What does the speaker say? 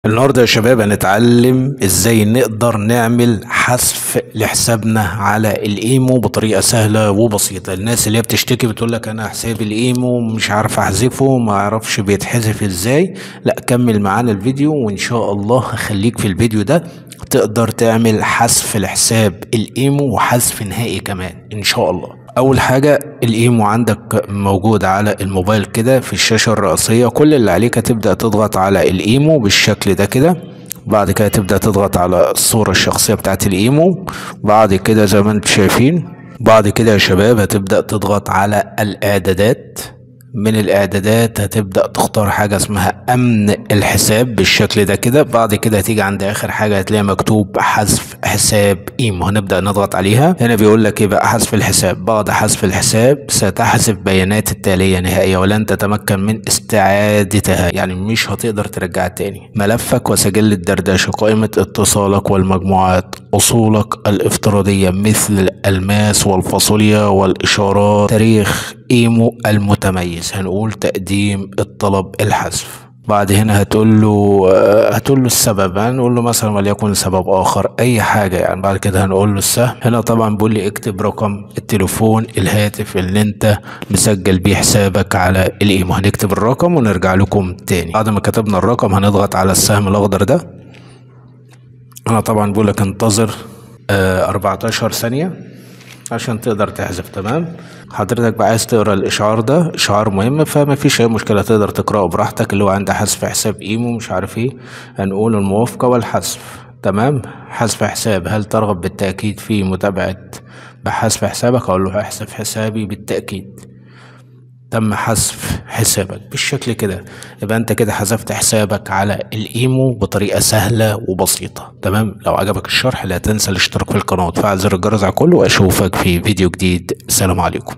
النهارده يا شباب هنتعلم ازاي نقدر نعمل حذف لحسابنا على الايمو بطريقه سهله وبسيطه. الناس اللي هي بتشتكي بتقول لك انا حساب الايمو مش عارف احذفه، ما اعرفش بيتحذف ازاي. لا، كمل معانا الفيديو وان شاء الله هخليك في الفيديو ده تقدر تعمل حذف لحساب الايمو وحذف نهائي كمان ان شاء الله. اول حاجة الايمو عندك موجود على الموبايل كده في الشاشة الرئيسية. كل اللي عليك هتبدأ تضغط على الايمو بالشكل ده كده. بعد كده تبدأ تضغط على الصورة الشخصية بتاعت الايمو. بعد كده زي ما انتم شايفين، بعد كده يا شباب هتبدأ تضغط على الاعدادات. من الاعدادات هتبدأ تختار حاجة اسمها امن الحساب بالشكل ده كده. بعد كده هتيجي عند اخر حاجة هتلاقي مكتوب حذف حساب ايمو، هنبدأ نضغط عليها. هنا بيقول لك ايه بقى؟ حذف الحساب. بعد حذف الحساب ستحذف بيانات التالية نهائية ولن تتمكن من استعادتها، يعني مش هتقدر ترجعها تاني. ملفك وسجل الدردشة، قائمة اتصالك والمجموعات، اصولك الافتراضية مثل الالماس والفاصوليا والاشارات، تاريخ ايمو المتميز. هنقول تقديم الطلب الحذف. بعد هنا هتقول له السبب، هنقول له مثلا وليكن سبب اخر اي حاجه يعني. بعد كده هنقول له السهم. هنا طبعا بيقول لي اكتب رقم التليفون الهاتف اللي انت مسجل بيه حسابك على الايمو. هنكتب الرقم ونرجع لكم تاني. بعد ما كتبنا الرقم هنضغط على السهم الاخضر ده. انا طبعا بقول لك انتظر 14 ثانيه عشان تقدر تحذف. تمام. حضرتك بقى عايز تقرا الاشعار ده، اشعار مهم، فما فيش اي مشكله، تقدر تقراه براحتك، اللي هو عند حذف حساب ايمو مش عارف ايه. هنقول الموافقه والحذف. تمام. حذف حساب، هل ترغب بالتاكيد في متابعه بحذف حسابك؟ اقول له احذف حسابي بالتاكيد. تم حذف حسابك بالشكل كده. يبقى انت كده حذفت حسابك على الايمو بطريقة سهلة وبسيطة. تمام. لو عجبك الشرح لا تنسى الاشتراك في القناة وتفعل زر الجرس على كله، واشوفك في فيديو جديد. السلام عليكم.